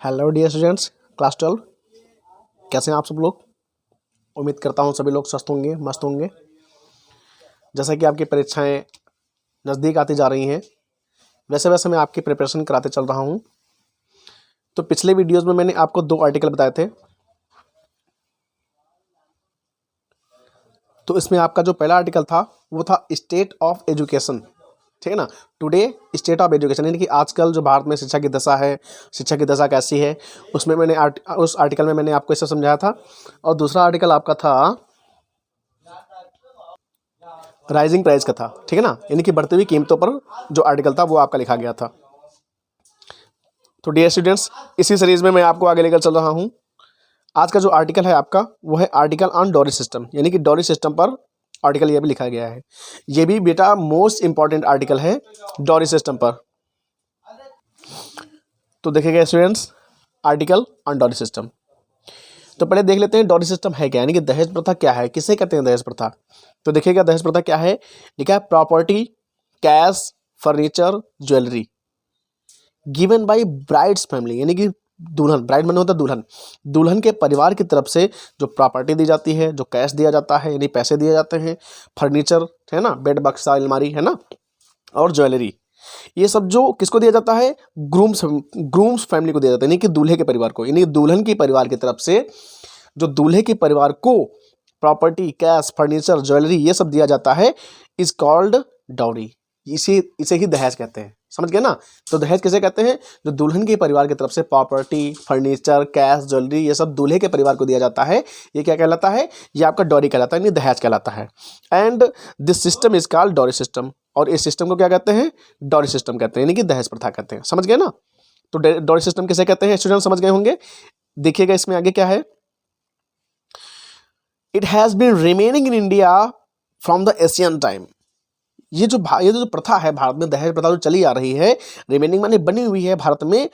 Hello dear students, class 12 कैसे हैं आप सब लोग। उम्मीद करता हूं सभी लोग स्वस्थ होंगे, मस्त होंगे। जैसा कि आपकी परीक्षाएं नज़दीक आती जा रही हैं, वैसे वैसे मैं आपकी प्रिपरेशन कराते चल रहा हूं। तो पिछले वीडियोस में मैंने आपको 2 आर्टिकल बताए थे। तो इसमें आपका जो पहला आर्टिकल था वो था स्टेट ऑफ एजुकेशन, ठीक है ना। टुडे स्टेट ऑफ एजुकेशन, यानी कि आजकल जो भारत में शिक्षा की दशा है, शिक्षा की दशा कैसी है, उसमें मैंने उस आर्टिकल में मैंने आपको इसे समझाया था। और दूसरा आर्टिकल आपका था राइजिंग प्राइस का था, ठीक है ना, यानी कि बढ़ती हुई कीमतों पर जो आर्टिकल था वो आपका लिखा गया था। तो डियर स्टूडेंट्स, इसी सीरीज में मैं आपको आगे लेकर चल रहा हूँ। आज का जो आर्टिकल है आपका वो है आर्टिकल ऑन डॉरी सिस्टम, यानी कि डॉरी सिस्टम पर आर्टिकल ये भी लिखा गया है। ये भी बेटा मोस्ट इंपॉर्टेंट आर्टिकल है डॉरी सिस्टम पर। तो देखिएगा students, article on dowry system. तो पहले देख लेते हैं डॉरी सिस्टम है क्या, यानी कि दहेज प्रथा क्या है, किसे कहते हैं दहेज प्रथा। तो देखिएगा दहेज प्रथा क्या है। लिखा है property, cash, furniture, jewellery given by brides family, यानी कि दुल्हन, ब्राइड माने होता है दुल्हन, दुल्हन के परिवार की तरफ से जो प्रॉपर्टी दी जाती है, जो कैश दिया जाता है यानी पैसे दिए जाते हैं, फर्नीचर है ना, बेड बक्सा अलमारी है ना, और ज्वेलरी, ये सब जो किसको दिया जाता है, ग्रूम्स फैमिली को दिया जाता है, यानी कि दूल्हे के परिवार को, यानी दुल्हन की परिवार की तरफ से जो दूल्हे के परिवार को प्रॉपर्टी, कैश, फर्नीचर, ज्वेलरी ये सब दिया जाता है, इज कॉल्ड डाउरी। इसे इसे ही दहेज कहते हैं, समझ गए ना। तो दहेज किसे कहते हैं, जो दुल्हन के परिवार की तरफ से प्रॉपर्टी, फर्नीचर, कैश, ज्वेलरी ये सब दूल्हे के परिवार को दिया जाता है, ये क्या कहलाता है, ये आपका डॉरी कहलाता है, यानी दहेज कहलाता है। And this system is called dowry system, और इस सिस्टम को क्या कहते हैं, डॉरी सिस्टम कहते हैं, यानी कि दहेज प्रथा कहते हैं, समझ गए ना। तो डॉरी सिस्टम किसे कहते हैं स्टूडेंट, समझ गए होंगे। देखिएगा इसमें आगे क्या है। It has been remaining in India from the Asian time. ये जो प्रथा है भारत में, दहेज प्रथा जो चली आ रही है, रिमेनिंग माने बनी हुई है भारत में,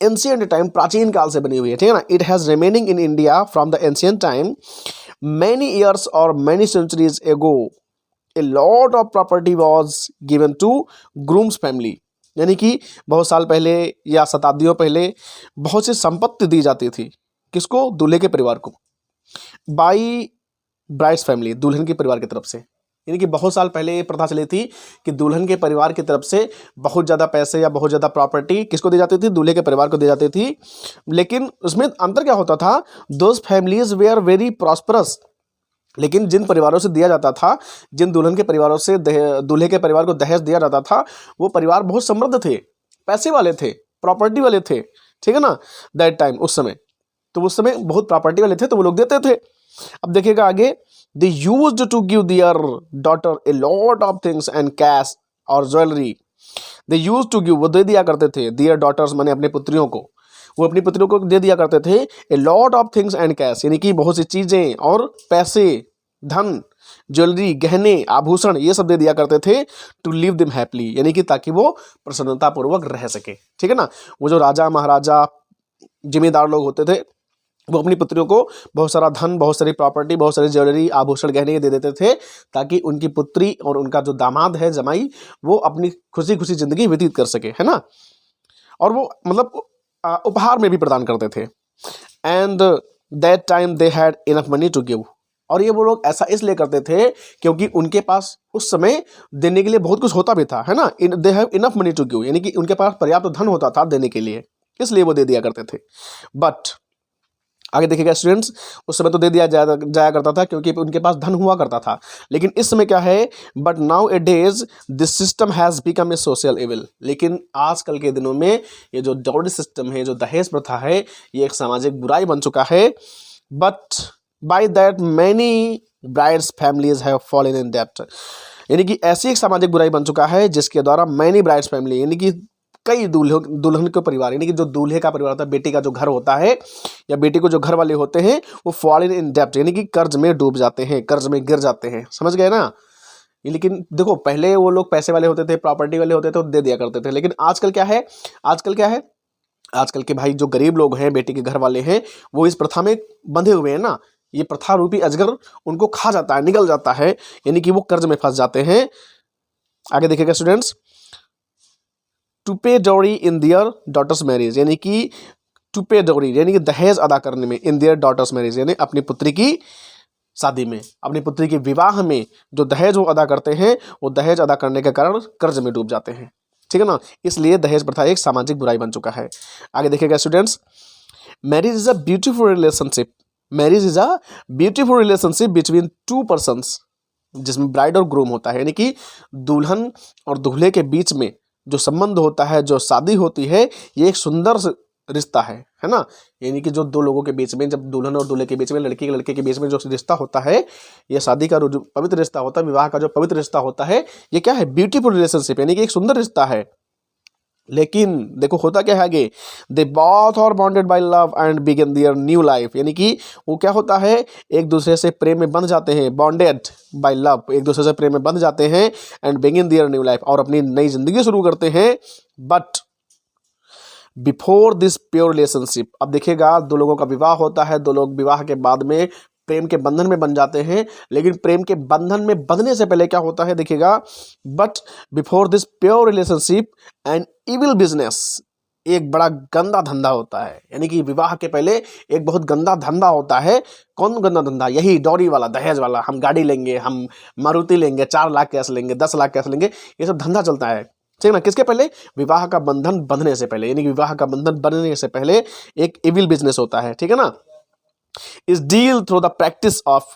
एंशियंट टाइम, प्राचीन काल से बनी हुई है, ठीक है ना। It has remaining in India from the ancient time many years और many centuries ago a lot of property was given to grooms family, यानी कि बहुत साल पहले या शताब्दियों पहले बहुत सी संपत्ति दी जाती थी, किसको, दूल्हे के परिवार को, बाई ब्राइड्स फैमिली, दुल्हन के परिवार की तरफ से। यानी कि बहुत साल पहले ये प्रथा चली थी कि दुल्हन के परिवार की तरफ से बहुत ज़्यादा पैसे या बहुत ज़्यादा प्रॉपर्टी किसको दी जाती थी, दूल्हे के परिवार को दी जाती थी। लेकिन उसमें अंतर क्या होता था, those families were very prosperous, लेकिन जिन परिवारों से दिया जाता था, जिन दुल्हन के परिवारों से दूल्हे के परिवार को दहेज दिया जाता था, वो परिवार बहुत समृद्ध थे, पैसे वाले थे, प्रॉपर्टी वाले थे, ठीक है ना, दैट टाइम, उस समय। तो उस समय बहुत प्रॉपर्टी वाले थे, तो वो लोग देते थे। अब देखिएगा आगे, they used to give their daughter a lot of things and cash और jewellery. They used to give, वो दे दिया करते थे, दियर डॉटर्स माने अपने पुत्रियों को, वो अपनी पुत्रियों को दे दिया करते थे, ए lot of things and cash, यानी कि बहुत सी चीजें और पैसे, धन, ज्वेलरी, गहने, आभूषण ये सब दे दिया करते थे, टू लिव देम हैप्पीली, यानी कि ताकि वो प्रसन्नतापूर्वक रह सके, ठीक है ना। वो जो राजा महाराजा जिम्मेदार लोग होते थे, वो अपनी पुत्रियों को बहुत सारा धन, बहुत सारी प्रॉपर्टी, बहुत सारी ज्वेलरी, आभूषण, गहने दे देते थे, ताकि उनकी पुत्री और उनका जो दामाद है, जमाई, वो अपनी खुशी खुशी जिंदगी व्यतीत कर सके, है ना। और वो मतलब उपहार में भी प्रदान करते थे। And that time they had enough money to give, और ये वो लोग ऐसा इसलिए करते थे क्योंकि उनके पास उस समय देने के लिए बहुत कुछ होता भी था, है ना। They have enough money to give, यानी कि उनके पास पर्याप्त धन होता था देने के लिए, इसलिए वो दे दिया करते थे। बट आगे देखिएगा स्टूडेंट्स, उस समय तो दे दिया जाया करता था क्योंकि उनके पास धन हुआ करता था, लेकिन इस समय क्या है, but now A days this system has become a social evil, लेकिन आजकल के दिनों में ये जो डाउरी सिस्टम है, जो दहेज प्रथा है, ये एक सामाजिक बुराई बन चुका है। But by that many brides families have fallen in डेब्ट, यानी कि ऐसी एक सामाजिक बुराई बन चुका है जिसके द्वारा मैनी ब्राइड्स फैमिली, यानी कि कई दुल्हन के परिवार, यानी कि जो दूल्हे का परिवार होता है, बेटी का जो घर होता है या बेटी को जो घर वाले होते हैं, वो फॉलन इन डेब्ट, यानी कि कर्ज में डूब जाते हैं, कर्ज में गिर जाते हैं, समझ गए ना। लेकिन देखो, पहले वो लोग पैसे वाले होते थे, प्रॉपर्टी वाले होते थे, तो दे दिया करते थे, लेकिन आजकल क्या है, आजकल के भाई जो गरीब लोग हैं, बेटी के घर वाले हैं, वो इस प्रथा में बंधे हुए हैं ना, ये प्रथा रूपी अजगर उनको खा जाता है, निगल जाता है, यानी कि वो कर्ज में फंस जाते हैं। आगे देखिएगा स्टूडेंट्स, टू पे डाउरी इन दियर डॉटर्स मैरिज, यानी कि टू पे डोरी यानी कि दहेज अदा करने में, इन देयर डॉटर्स मैरिज यानी अपनी पुत्री की शादी में, अपनी पुत्री के विवाह में जो दहेज वो अदा करते हैं, वो दहेज अदा करने के कारण कर्ज में डूब जाते हैं, ठीक है ना। इसलिए दहेज प्रथा एक सामाजिक बुराई बन चुका है। आगे देखिएगा students, marriage is a beautiful relationship, marriage is a beautiful relationship between two persons, जिसमें ब्राइड और ग्रूम होता है, यानी कि दुल्हन और दूल्हे के बीच में जो संबंध होता है, जो शादी होती है, ये एक सुंदर रिश्ता है ना। यानी कि जो दो लोगों के बीच में, जब दुल्हन और दूल्हे के बीच में, लड़की के लड़के के बीच में जो रिश्ता होता है, ये शादी का जो पवित्र रिश्ता होता है, विवाह का जो पवित्र रिश्ता होता है, ये क्या है, ब्यूटीफुल रिलेशनशिप, यानी कि एक सुंदर रिश्ता है। लेकिन देखो होता क्या है आगे, they both are bonded by love and begin their new life, यानी कि वो क्या होता है, एक दूसरे से प्रेम में बंध जाते हैं, बॉन्डेड बाय लव, एक दूसरे से प्रेम में बंध जाते हैं, and begin their new life, और अपनी नई जिंदगी शुरू करते हैं। But before this pure relationship, अब देखिएगा दो लोगों का विवाह होता है, दो लोग विवाह के बाद में प्रेम के बंधन में बन जाते हैं, लेकिन प्रेम के बंधन में बंधने से पहले क्या होता है देखिएगा, but before this pure relationship and evil business, एक बड़ा गंदा धंधा होता है, यानी कि विवाह के पहले एक बहुत गंदा धंधा होता है। कौन गंदा धंधा, यही डॉरी वाला, दहेज वाला, हम गाड़ी लेंगे, हम मारुति लेंगे, 4 लाख कैश लेंगे, 10 लाख कैश लेंगे, ये सब धंधा चलता है, ठीक है ना। किसके पहले, विवाह का बंधन बंधने से पहले, यानी कि विवाह का बंधन बनने से पहले एक इविल बिजनेस होता है, ठीक है ना। इस deal through the practice of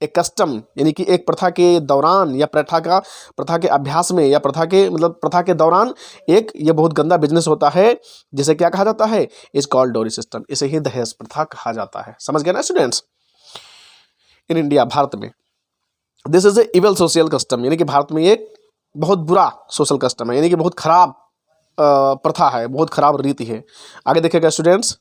A custom, यानी कि एक प्रथा के दौरान या प्रथा के अभ्यास में, या प्रथा के मतलब प्रथा के दौरान एक ये बहुत गंदा बिजनेस होता है, जिसे क्या कहा जाता है, इज कॉल्ड डोरी सिस्टम, इसे ही दहेज प्रथा कहा जाता है। समझ गए ना स्टूडेंट्स। इन इंडिया, भारत में, this is a evil social custom, यानी कि भारत में एक बहुत बुरा सोशल कस्टम है, यानी कि बहुत खराब प्रथा है, बहुत खराब रीति है। आगे देखिएगा स्टूडेंट्स,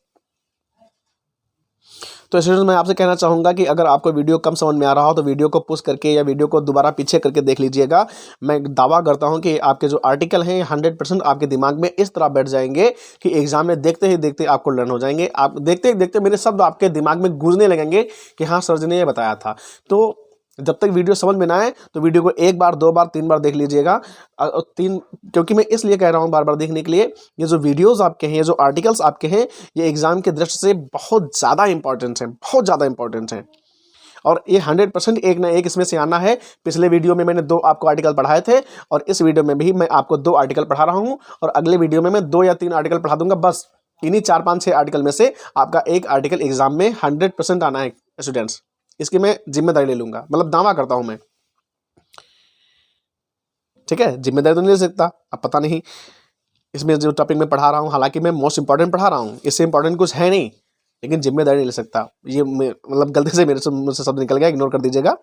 तो स्टूडेंट्स मैं आपसे कहना चाहूँगा कि अगर आपको वीडियो कम समझ में आ रहा हो तो वीडियो को पुश करके या वीडियो को दोबारा पीछे करके देख लीजिएगा। मैं दावा करता हूँ कि आपके जो आर्टिकल हैं 100% आपके दिमाग में इस तरह बैठ जाएंगे कि एग्जाम में देखते ही देखते आपको लर्न हो जाएंगे। आप देखते ही देखते मेरे शब्द आपके दिमाग में गूंजने लगेंगे कि हाँ सर जी ने ये बताया था। तो जब तक वीडियो समझ में ना आए तो वीडियो को 1 बार 2 बार 3 बार देख लीजिएगा। क्योंकि मैं इसलिए कह रहा हूँ बार बार देखने के लिए, ये जो वीडियोस आपके हैं, ये जो आर्टिकल्स आपके हैं, ये एग्जाम के दृष्टि से बहुत ज़्यादा इंपॉर्टेंट है, बहुत ज़्यादा इंपॉर्टेंट है। और ये 100% एक ना एक इसमें से आना है। पिछले वीडियो में मैंने 2 आपको आर्टिकल पढ़ाए थे और इस वीडियो में भी मैं आपको 2 आर्टिकल पढ़ा रहा हूँ और अगले वीडियो में मैं 2 या 3 आर्टिकल पढ़ा दूंगा। बस इन्हीं 4 5 6 आर्टिकल में से आपका एक आर्टिकल एग्जाम में 100% आना है स्टूडेंट्स। इसकी मैं जिम्मेदारी ले लूंगा, मतलब दावा करता हूं मैं, ठीक है। जिम्मेदारी तो नहीं ले सकता, अब पता नहीं इसमें जो टॉपिक में पढ़ा रहा हूं, हालांकि मैं मोस्ट इंपॉर्टेंट पढ़ा रहा हूं, इससे इंपॉर्टेंट कुछ है नहीं, लेकिन जिम्मेदारी नहीं ले सकता। ये मतलब गलती से मुझसे शब्द निकल गया, इग्नोर कर दीजिएगा।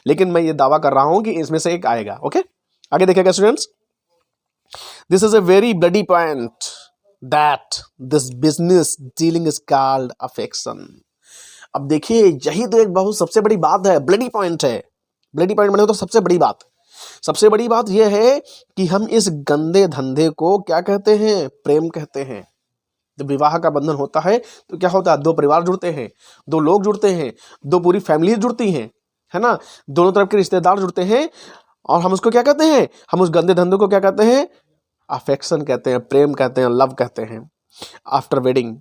लेकिन मैं ये दावा कर रहा हूं कि इसमें से एक आएगा। ओके, आगे देखिएगा students, this is a very bloody point that this business dealing is called affection. अब देखिए यही तो एक बहुत सबसे बड़ी बात है, ब्लडी पॉइंट है। ब्लडी पॉइंट बने तो सबसे बड़ी बात यह है कि हम इस गंदे धंधे को क्या कहते हैं, प्रेम कहते हैं। जब विवाह का बंधन होता है तो क्या होता है, 2 परिवार जुड़ते हैं, 2 लोग जुड़ते हैं, 2 पूरी फैमिली जुड़ती हैं, है ना, दोनों तरफ के रिश्तेदार जुड़ते हैं और हम उसको क्या कहते हैं, हम उस गंदे धंधे को क्या कहते हैं, अफेक्शन कहते हैं, प्रेम कहते हैं, लव कहते हैं। After wedding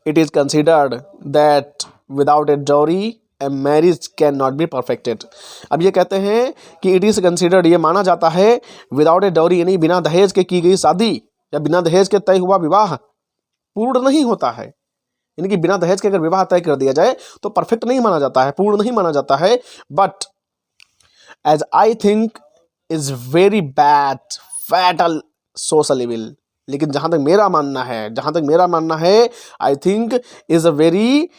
it is considered that without a dowry a marriage cannot be perfected। अब ये कहते हैं कि it is considered, ये माना जाता है, without a dowry यानी बिना दहेज के की गई शादी या बिना दहेज के तय हुआ विवाह पूर्ण नहीं होता है। यानी कि बिना दहेज के अगर विवाह तय कर दिया जाए तो परफेक्ट नहीं माना जाता है, पूर्ण नहीं माना जाता है। But as I think is very bad fatal social evil, लेकिन जहां तक मेरा मानना है I think is a very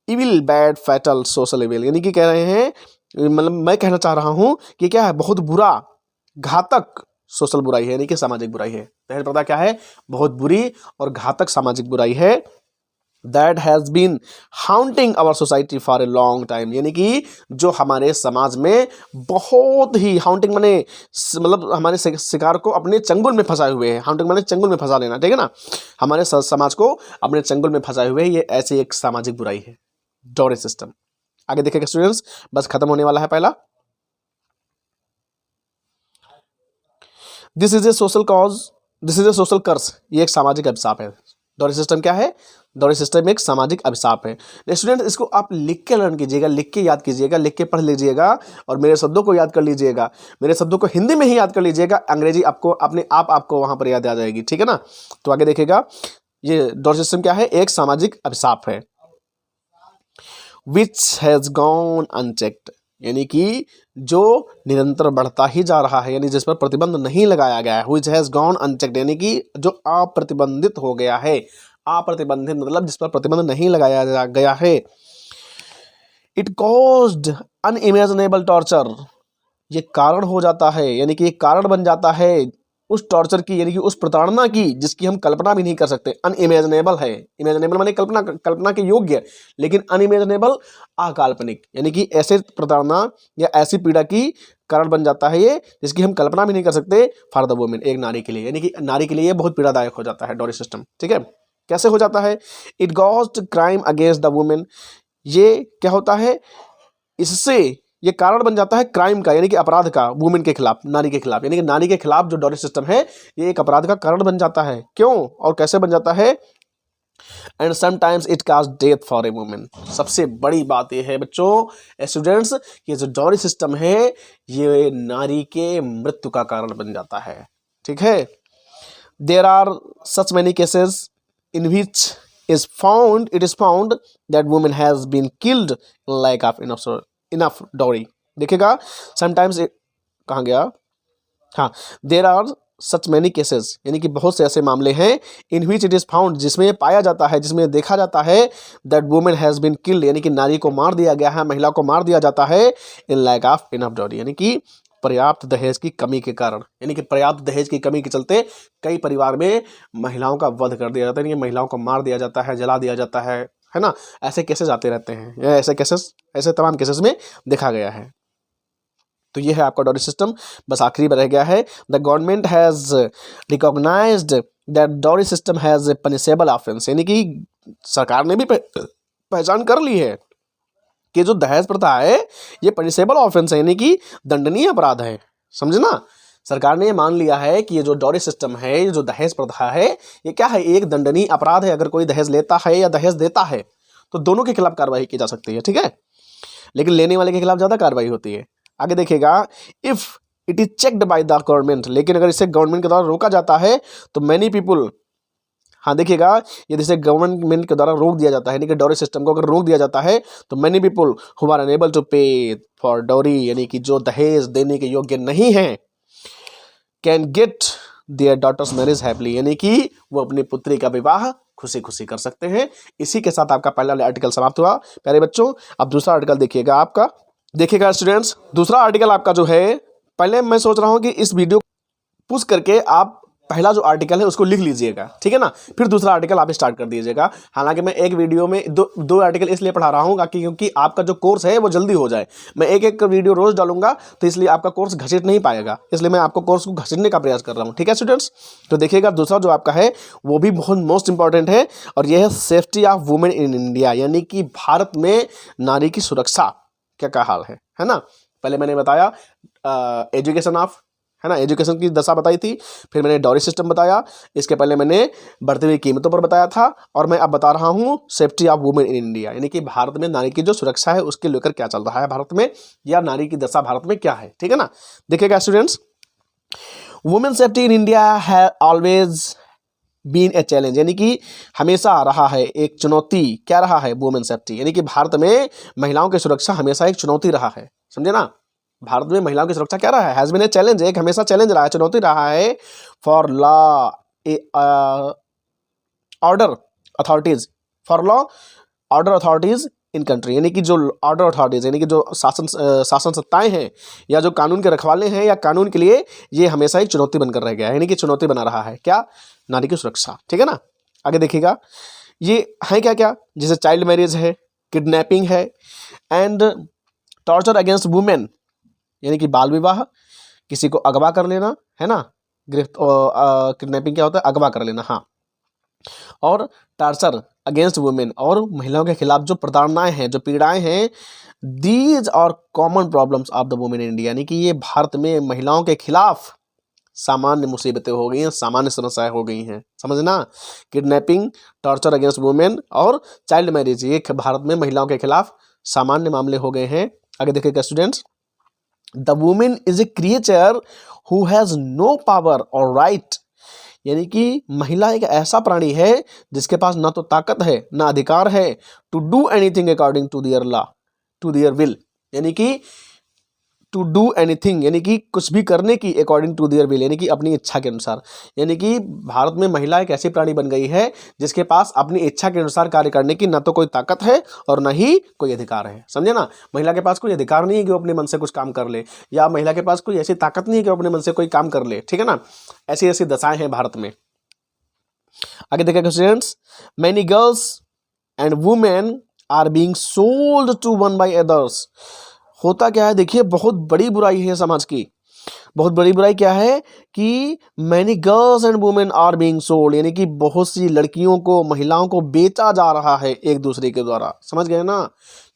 evil bad fatal social evil, यानी कि कह रहे हैं, मतलब मैं कहना चाह रहा हूं कि क्या है, बहुत बुरा घातक सोशल बुराई है, यानी कि सामाजिक बुराई है। दहेज प्रथा क्या है, बहुत बुरी और घातक सामाजिक बुराई है। That has been haunting our society for a long time, यानी कि जो हमारे समाज में बहुत ही, हाउंटिंग माने मतलब हमारे शिकार को अपने चंगुल में फंसाए हुए हैं। हाउंटिंग माने चंगुल में फंसा लेना, ठीक है ना, हमारे समाज को अपने चंगुल में फंसाए हुए, ये ऐसी एक सामाजिक बुराई है, डॉरी सिस्टम। आगे देखिएगा स्टूडेंट्स, बस खत्म होने वाला है पहला। दिस इज ए सोशल कर्स, ये एक सामाजिक अभिशाप है। डॉरी सिस्टम क्या है? डॉरी सिस्टम एक सामाजिक अभिशाप है। स्टूडेंट इसको आप लिख के लर्न कीजिएगा, लिख के याद कीजिएगा, लिख के पढ़ लीजिएगा और मेरे शब्दों को याद कर लीजिएगा। मेरे शब्दों को हिंदी में ही याद कर लीजिएगा, अंग्रेजी आपको अपने आप आपको वहाँ पर याद आ जाएगी, ठीक है ना। तो आगे देखिएगा, ये डॉरी सिस्टम क्या है? एक सामाजिक अभिशाप है। विच हैज़ गॉन अनचेक्ड, यानी कि जो निरंतर बढ़ता ही जा रहा है, यानी जिस पर प्रतिबंध नहीं लगाया गया है। विच हैज़ गॉन अनचेक्ड, यानी कि जो अप्रतिबंधित हो गया है। अप्रतिबंधित मतलब जिस पर प्रतिबंध नहीं लगाया गया है। इट कॉज्ड अनइमेजिनेबल टॉर्चर, ये कारण हो जाता है, यानी कि एक कारण बन जाता है उस टॉर्चर की, यानी कि उस प्रताड़ना की जिसकी हम कल्पना भी नहीं कर सकते। अनइमेजिनेबल है, इमेजिनेबल माने कल्पना के योग्य, लेकिन अनइमेजिनेबल अकाल्पनिक, यानी कि ऐसे प्रताड़ना या ऐसी पीड़ा की कारण बन जाता है ये जिसकी हम कल्पना भी नहीं कर सकते फॉर द वुमेन, एक नारी के लिए, यानी कि नारी के लिए ये बहुत पीड़ादायक हो जाता है डॉरी सिस्टम, ठीक है। कैसे हो जाता है? It caused crime against the women, ये क्या होता है? इससे ये कारण बन जाता है क्राइम का, यानी कि अपराध का, वुमेन के खिलाफ, नारी के खिलाफ, यानी कि नारी के खिलाफ जो डॉरी सिस्टम है ये एक अपराध का कारण बन जाता है। क्यों और कैसे बन जाता है? And sometimes it cause death for a women. सबसे बड़ी बात यह है बच्चों, स्टूडेंट्स, ये जो डॉरी सिस्टम है ये नारी के मृत्यु का कारण बन जाता है, ठीक है। There are such many cases in which it is found that woman has been killed lack of enough dowry। देखिएगा, sometimes कहाँ गया, हाँ, there are such many cases, यानी कि बहुत से ऐसे मामले हैं in which it is found, जिसमें पाया जाता है, जिसमें देखा जाता है that woman has been killed, यानी कि नारी को मार दिया गया है, महिला को मार दिया जाता है in lack of enough dowry, यानी कि पर्याप्त दहेज की कमी के कारण, यानी कि पर्याप्त दहेज की कमी के चलते कई परिवार में महिलाओं का वध कर दिया जाता है, यानी महिलाओं को मार दिया जाता है, जला दिया जाता है ना। ऐसे केसेस आते रहते हैं, ऐसे तमाम केसेस में देखा गया है। तो ये है आपका डॉरी सिस्टम। बस आखिरी में रह गया है, the government has recognised that dowry system has a punishable offense, यानी कि सरकार ने भी पहचान कर ली है कि जो दहेज प्रथा है ये पनिशेबल ऑफेंस है, यानी कि दंडनीय अपराध है, समझे ना। सरकार ने ये मान लिया है कि ये जो डॉरी सिस्टम है, ये जो दहेज प्रथा है, ये क्या है? एक दंडनीय अपराध है। अगर कोई दहेज लेता है या दहेज देता है तो दोनों के खिलाफ कार्रवाई की जा सकती है, ठीक है, लेकिन लेने वाले के खिलाफ ज़्यादा कार्रवाई होती है। आगे देखिएगा, if it is checked by the government, लेकिन अगर इसे गवर्नमेंट के द्वारा रोका जाता है तो मैनी पीपुल, हाँ देखिएगा, यदि इसे गवर्नमेंट के द्वारा रोक दिया जाता है, यानी कि डॉरी सिस्टम को अगर रोक दिया जाता है तो many people who are unable to pay for dowry, यानी कि जो दहेज देने के योग्य नहीं हैं, can get their daughters marriage happily, यानी कि वो अपनी पुत्री का विवाह खुशी खुशी कर सकते हैं। इसी के साथ आपका पहला आर्टिकल समाप्त हुआ प्यारे बच्चों। अब दूसरा आर्टिकल देखिएगा आपका, देखिएगा स्टूडेंट्स, दूसरा आर्टिकल आपका जो है, पहले मैं सोच रहा हूँ कि इस वीडियो पुश करके आप पहला जो आर्टिकल है उसको लिख लीजिएगा, ठीक है ना, फिर दूसरा आर्टिकल आप स्टार्ट कर दीजिएगा। हालांकि मैं एक वीडियो में दो आर्टिकल इसलिए पढ़ा रहा हूँ क्योंकि आपका जो कोर्स है वो जल्दी हो जाए। मैं एक एक वीडियो रोज डालूंगा तो इसलिए आपका कोर्स घसीट नहीं पाएगा, इसलिए मैं आपको कोर्स को घसीटने का प्रयास कर रहा हूँ, ठीक है स्टूडेंट्स। तो देखिएगा, दूसरा जो आपका है वो भी बहुत मोस्ट इंपॉर्टेंट है और यह है safety of women in India, यानी कि भारत में नारी की सुरक्षा क्या हाल है ना। पहले मैंने बताया एजुकेशन ऑफ, है ना, एजुकेशन की दशा बताई थी, फिर मैंने डॉरी सिस्टम बताया, इसके पहले मैंने बढ़ती हुई कीमतों पर बताया था, और मैं अब बता रहा हूँ safety of women in India, यानी कि भारत में नारी की जो सुरक्षा है उसके लेकर क्या चल रहा है भारत में, या नारी की दशा भारत में क्या है, ठीक है ना। देखिएगा students, women safety in India है ऑलवेज बीन ए चैलेंज, यानी कि हमेशा रहा है एक चुनौती। क्या रहा है? वुमेन सेफ्टी, यानी कि भारत में महिलाओं की सुरक्षा हमेशा एक चुनौती रहा है, समझे ना। भारत में महिलाओं की सुरक्षा क्या रहा है? हैज बीन ए चैलेंज, एक हमेशा चैलेंज रहा है, चुनौती रहा है for law order authorities, for law order authorities in country, यानी कि जो ऑर्डर अथॉरिटीज, यानी कि जो शासन सत्ताएं हैं या जो कानून के रखवाले हैं या कानून के लिए, ये हमेशा एक चुनौती बनकर रह गया है, यानी कि चुनौती बना रहा है क्या? नारी की सुरक्षा, ठीक है ना। आगे देखिएगा, ये है क्या क्या, जैसे चाइल्ड मैरिज है, किडनैपिंग है, एंड टॉर्चर अगेंस्ट वुमेन, यानी कि बाल विवाह, किसी को अगवा कर लेना, है ना, किडनैपिंग क्या होता है? अगवा कर लेना, हाँ, और टार्चर अगेंस्ट वुमेन, और महिलाओं के खिलाफ जो प्रताड़नाएं हैं, जो पीड़ाएं हैं, these are common problems of the women in India, यानी कि ये भारत में महिलाओं के खिलाफ सामान्य मुसीबतें हो गई हैं, सामान्य समस्याएं हो गई हैं, समझना। किडनैपिंग, टॉर्चर अगेंस्ट वुमेन और चाइल्ड मैरिज, ये भारत में महिलाओं के खिलाफ सामान्य मामले हो गए हैं। आगे देखिएगा students, the women is a creature who has no power और राइट, यानी कि महिला एक ऐसा प्राणी है जिसके पास ना तो ताकत है ना अधिकार है to do anything according to their law, to their will, यानी कि टू डू एनीथिंग, यानी कि कुछ भी करने की, अकॉर्डिंग टू दियर विल, यानी कि अपनी इच्छा के अनुसार। यानी कि भारत में महिला एक ऐसी प्राणी बन गई है जिसके पास अपनी इच्छा के अनुसार कार्य करने की ना तो कोई ताकत है और ना ही कोई अधिकार है, समझे ना। महिला के पास कोई अधिकार नहीं है कि वो अपने मन से कुछ काम कर ले, या महिला के पास कोई ऐसी ताकत नहीं है कि वो अपने मन से कोई काम कर ले, ठीक है ना। ऐसी ऐसी दशाएं हैं भारत में। आगे देखिएगा students, many girls and women are being sold to one by others. होता क्या है, देखिए बहुत बड़ी बुराई है समाज की। बहुत बड़ी बुराई क्या है कि many girls and women are being sold, यानी कि बहुत सी लड़कियों को, महिलाओं को बेचा जा रहा है एक दूसरे के द्वारा, समझ गए ना।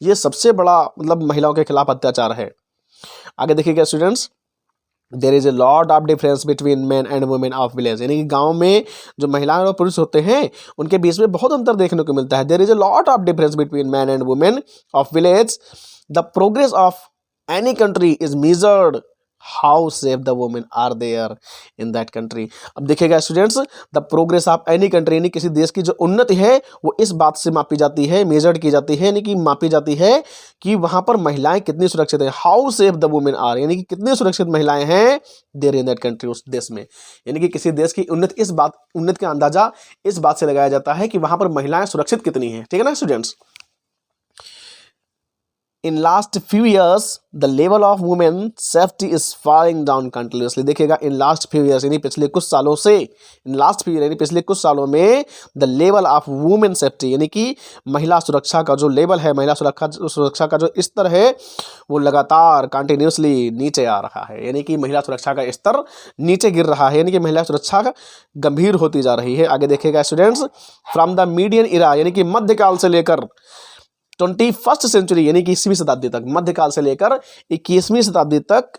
ये सबसे बड़ा मतलब महिलाओं के खिलाफ अत्याचार है। आगे देखिएगा students, there is a lot of difference between man and women of village, यानी कि गांव में जो महिलाएं और पुरुष होते हैं उनके बीच में बहुत अंतर देखने को मिलता है। There is a lot of difference between man and women of village. The progress of any country is measured how safe the women are there in that country. अब देखिएगा students, the progress of any country, यानी किसी देश की जो उन्नति है वो इस बात से मापी जाती है, मेजर्ड की जाती है, यानी कि मापी जाती है कि वहां पर महिलाएं कितनी सुरक्षित है। How safe the women are, यानी कि कितनी सुरक्षित महिलाएं हैं देयर इन दैट कंट्री, उस देश में। यानी कि किसी देश की उन्नति का अंदाजा इस बात से लगाया जाता है कि वहां पर महिलाएं सुरक्षित कितनी है, ठीक है ना students. In last few years, the level of women safety is falling down continuously। देखिएगा in last few years, यानी पिछले कुछ सालों से, in last few years यानी पिछले कुछ सालों में the level of women safety, यानी कि महिला सुरक्षा का जो लेवल है, महिला सुरक्षा का जो स्तर है वो लगातार कंटिन्यूसली नीचे आ रहा है। यानी कि महिला सुरक्षा का स्तर नीचे गिर रहा है, यानी कि महिला सुरक्षा गंभीर होती जा रही है। आगे देखिएगा स्टूडेंट्स, फ्रॉम द मीडियन इरा, यानी कि मध्यकाल से लेकर 21st सेंचुरी, यानी कि 20वीं शताब्दी तक, मध्यकाल से लेकर 21वीं शताब्दी तक,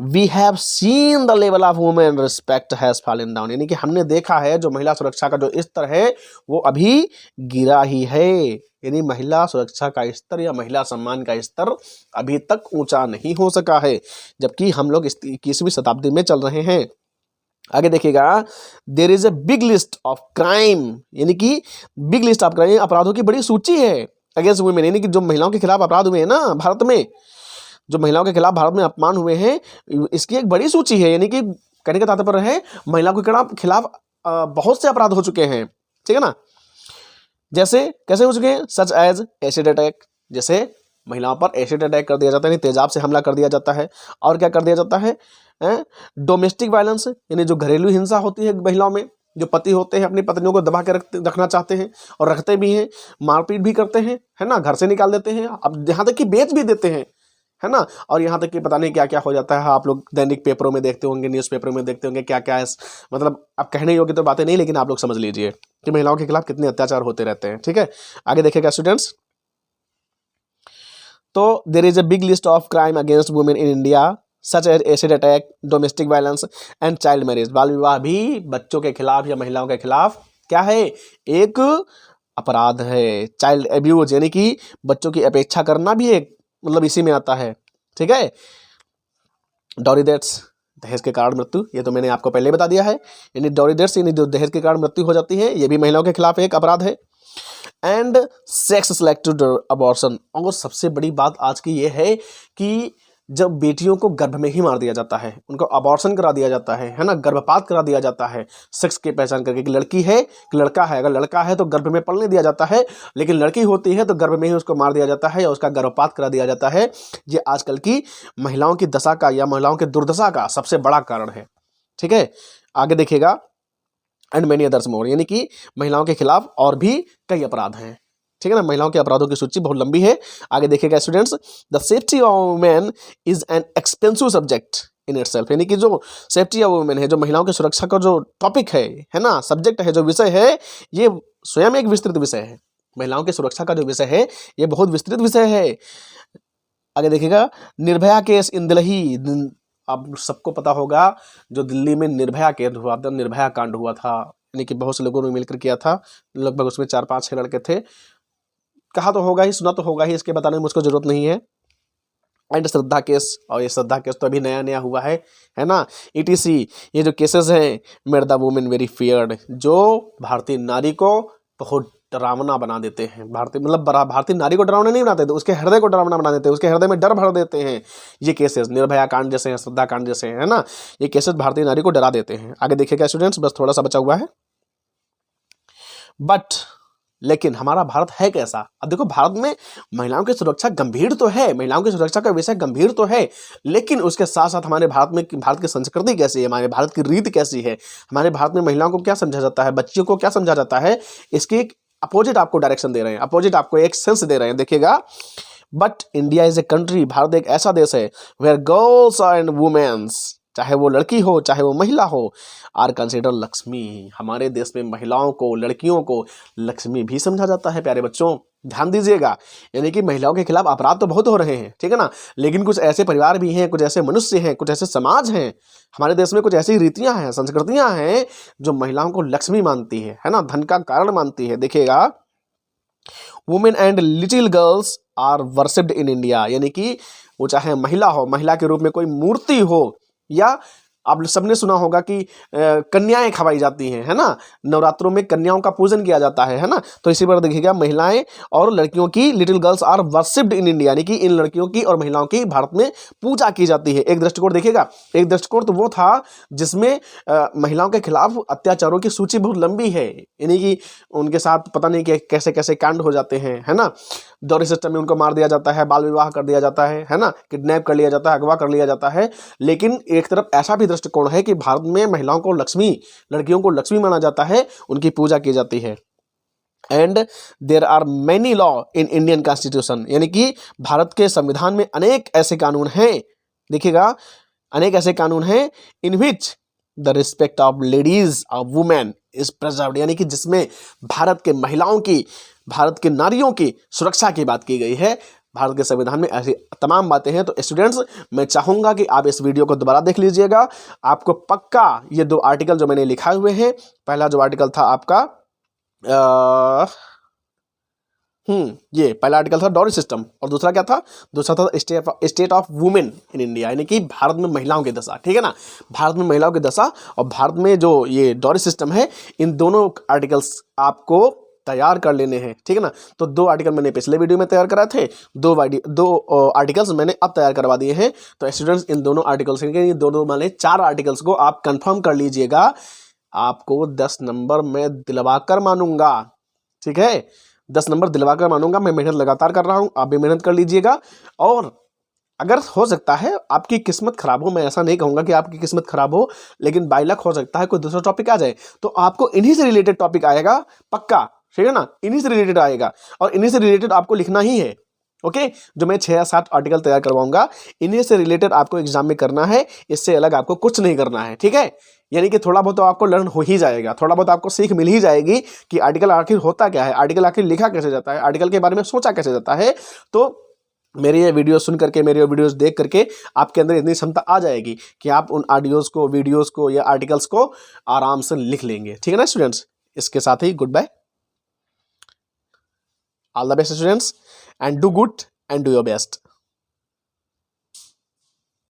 we have seen the level of women respect has fallen down, यानी कि हमने देखा है जो महिला सुरक्षा का जो स्तर है वो अभी गिरा ही है। यानी महिला सुरक्षा का स्तर या महिला सम्मान का स्तर अभी तक ऊंचा नहीं हो सका है, जबकि हम लोग 21वीं शताब्दी में चल रहे हैं। आगे देखिएगा, there is a big list of crime, यानी कि बिग लिस्ट ऑफ क्राइम, अपराधों की बड़ी सूची है अगेंस्ट वुमेन, यानी कि जो महिलाओं के खिलाफ अपराध हुए हैं ना भारत में, जो महिलाओं के खिलाफ भारत में अपमान हुए हैं, इसकी एक बड़ी सूची है। यानी कि कहने का तात्पर्य है महिलाओं के खिलाफ बहुत से अपराध हो चुके हैं, ठीक है ना। जैसे कैसे हो चुके हैं, सच एज एसिड अटैक, जैसे महिलाओं पर एसिड अटैक कर दिया जाता है, तेजाब से हमला कर दिया जाता है। और क्या कर दिया जाता है, डोमेस्टिक वायलेंस, यानी जो घरेलू हिंसा होती है महिलाओं में, जो पति होते हैं अपनी पत्नियों को दबा के रखना चाहते हैं और रखते भी हैं, मारपीट भी करते हैं, है ना, घर से निकाल देते हैं, अब यहाँ तक कि बेच भी देते हैं, है ना। और यहाँ तक कि पता नहीं क्या क्या हो जाता है। आप लोग दैनिक पेपरों में देखते होंगे, न्यूज़पेपरों में देखते होंगे क्या क्या है, मतलब अब कहने योग्य तो बातें नहीं, लेकिन आप लोग समझ लीजिए कि महिलाओं के खिलाफ कितने अत्याचार होते रहते हैं, ठीक है। आगे देखिएगा स्टूडेंट्स, तो there is a big list of crime against women in India such as acid attack, domestic violence and child marriage. बाल विवाह भी बच्चों के खिलाफ या महिलाओं के खिलाफ क्या है, एक अपराध है। चाइल्ड एब्यूज, यानी कि बच्चों की अपेक्षा करना भी एक मतलब इसी में आता है, ठीक है। डॉरी डेथ्स, दहेज के कारण मृत्यु, ये तो मैंने आपको पहले बता दिया है। यानी डॉरी डेथ्स, यानी जो दहेज के कारण मृत्यु हो जाती है, ये भी महिलाओं के खिलाफ एक अपराध है। एंड सेक्स सिलेक्टिव अबॉर्शन, और सबसे बड़ी बात आज की ये है कि जब बेटियों को गर्भ में ही मार दिया जाता है, उनको अबॉर्शन करा दिया जाता है ना, गर्भपात करा दिया जाता है सेक्स की पहचान करके कि लड़की है कि लड़का है। अगर लड़का है तो गर्भ में पलने दिया जाता है, लेकिन लड़की होती है तो गर्भ में ही उसको मार दिया जाता है या उसका गर्भपात करा दिया जाता है। ये आजकल की महिलाओं की दशा का या महिलाओं की दुर्दशा का सबसे बड़ा कारण है, ठीक है। आगे देखिएगा, एंड मेनी अदर्स मोर, यानी कि महिलाओं के खिलाफ और भी कई अपराध हैं, ठीक है ना। महिलाओं के अपराधों की सूची बहुत लंबी है। आगे देखिएगा students, the safety of women is an expensive subject in itself, यानी कि जो सेफ्टी ऑफ वुमेन है, जो महिलाओं की सुरक्षा का जो टॉपिक है ना, सब्जेक्ट है, जो विषय है, ये स्वयं एक विस्तृत विषय है। महिलाओं की सुरक्षा का जो विषय है ये बहुत विस्तृत विषय है। आगे देखिएगा, निर्भया केस इन दिल्ली, अब सबको पता होगा जो दिल्ली में निर्भया केस हुआ था, निर्भया कांड हुआ था, यानी कि बहुत से लोगों ने मिलकर किया था, लगभग उसमें 4-5-6 लड़के थे। कहा तो होगा ही, सुना तो होगा ही, इसके बताने में मुझको जरूरत नहीं है। एंड श्रद्धा केस, और ये श्रद्धा केस तो अभी नया नया हुआ है ना। ETC ये जो केसेस हैं, made the women very feared, जो भारतीय नारी को बहुत डरावना बना देते हैं। भारतीय नारी को डरावना नहीं बनाते थे, उसके हृदय को डरावना बना देते हैं, उसके हृदय में डर भर देते हैं। ये केसेस निर्भया कांड जैसे हैं, श्रद्धा कांड जैसे हैं, है ना, ये केसेस भारतीय नारी को डरा देते हैं। आगे देखिएगा स्टूडेंट्स, बस थोड़ा सा बचा हुआ है। बट लेकिन हमारा भारत है कैसा? अब देखो, भारत में महिलाओं की सुरक्षा गंभीर तो है, महिलाओं की सुरक्षा का विषय गंभीर तो है, लेकिन उसके साथ साथ हमारे भारत की संस्कृति कैसी है, हमारे भारत की रीत कैसी है, हमारे भारत में महिलाओं को क्या समझा जाता है, बच्चियों को क्या समझा जाता है, इसकी एक अपोजिट आपको डायरेक्शन दे रहे हैं, अपोजिट आपको एक सेंस दे रहे हैं। देखिएगा, but India is a country, Bharat एक ऐसा देश है, वेयर गर्ल्स एंड वुमेन्स, चाहे वो लड़की हो चाहे वो महिला हो, आर कंसिडर लक्ष्मी। हमारे देश में महिलाओं को, लड़कियों को लक्ष्मी भी समझा जाता है। प्यारे बच्चों ध्यान दीजिएगा, यानी कि महिलाओं के खिलाफ अपराध तो बहुत हो रहे हैं, ठीक है ना, लेकिन कुछ ऐसे परिवार भी हैं, कुछ ऐसे मनुष्य हैं, कुछ ऐसे समाज हैं हमारे देश में, कुछ ऐसी रीतियां हैं, संस्कृतियां हैं जो महिलाओं को लक्ष्मी मानती है ना, धन का कारण मानती है। देखिएगा, women and little girls are worshipped in India, यानी कि वो चाहे महिला हो, महिला के रूप में कोई मूर्ति हो, या आप सबने सुना होगा कि कन्याएं खवाई जाती हैं, है ना, नवरात्रों में कन्याओं का पूजन किया जाता है ना। तो इसी पर देखिएगा, महिलाएं और लड़कियों की, little girls are worshipped in India, यानी कि इन लड़कियों की और महिलाओं की भारत में पूजा की जाती है। एक दृष्टिकोण देखिएगा, एक दृष्टिकोण तो वो था जिसमें महिलाओं के खिलाफ अत्याचारों की सूची बहुत लंबी है, यानी कि उनके साथ पता नहीं कैसे कैसे कांड हो जाते हैं, है ना, दौरी सिस्टम में उनको मार दिया जाता है, बाल विवाह कर दिया जाता है ना, किडनैप कर लिया जाता है, अगवा कर लिया जाता है। लेकिन एक तरफ ऐसा भी दृष्टिकोण है कि भारत में महिलाओं को लक्ष्मी, लड़कियों को लक्ष्मी माना जाता है, उनकी पूजा की जाती है। And there are many law in Indian constitution, यानी कि भारत के संविधान में अनेक ऐसे कानून हैं, देखिएगा, अनेक ऐसे कानून हैं in which the respect of ladies of women is preserved, यानी कि जिसमें भारत के महिलाओं की, भारत के नारियों की सुरक्षा की बात की गई है। भारत के संविधान में ऐसी तमाम बातें हैं। तो स्टूडेंट्स, मैं चाहूंगा कि आप इस वीडियो को दोबारा देख लीजिएगा, आपको पक्का ये 2 आर्टिकल जो मैंने लिखा हुए हैं, पहला जो आर्टिकल था आपका ये पहला आर्टिकल था डॉरी सिस्टम, और दूसरा क्या था, दूसरा था state of women in India, यानी कि भारत में महिलाओं की दशा, ठीक है ना, भारत में महिलाओं की दशा और भारत में जो ये डॉरी सिस्टम है, इन दोनों आर्टिकल्स आपको तैयार कर लेने हैं, ठीक है ना। तो 2 आर्टिकल मैंने पिछले वीडियो में तैयार कराए थे, 2 आर्टिकल्स मैंने अब तैयार करवा दिए हैं। तो स्टूडेंट्स, इन दोनों आर्टिकल्स के दोनों माने 4 आर्टिकल्स को आप कंफर्म कर लीजिएगा, आपको 10 नंबर मैं दिलवा कर मानूंगा, ठीक है, 10 नंबर दिलवा कर मानूंगा। मैं मेहनत लगातार कर रहा हूं, आप भी मेहनत कर लीजिएगा। और अगर हो सकता है आपकी किस्मत खराब हो, मैं ऐसा नहीं कहूंगा कि आपकी किस्मत खराब हो, लेकिन बाय लक हो सकता है कोई दूसरा टॉपिक आ जाए, तो आपको इन्हीं से रिलेटेड टॉपिक आएगा पक्का, ठीक है ना, इन्हीं से रिलेटेड आएगा और इन्हीं से रिलेटेड आपको लिखना ही है। ओके, जो मैं 6 या 7 आर्टिकल तैयार करवाऊंगा, इन्हीं से रिलेटेड आपको एग्जाम में करना है, इससे अलग आपको कुछ नहीं करना है, ठीक है। यानी कि थोड़ा बहुत तो आपको लर्न हो ही जाएगा, थोड़ा बहुत आपको सीख मिल ही जाएगी कि आर्टिकल आखिर होता क्या है, आर्टिकल आखिर लिखा कैसे जाता है, आर्टिकल के बारे में सोचा कैसे जाता है। तो मेरी ये वीडियो सुन करके, मेरी वीडियोस देख करके आपके अंदर इतनी क्षमता आ जाएगी कि आप उन ऑडियोज़ को, वीडियोज़ को या आर्टिकल्स को आराम से लिख लेंगे, ठीक है ना स्टूडेंट्स। इसके साथ ही goodbye, all the best students, and do good and do your best.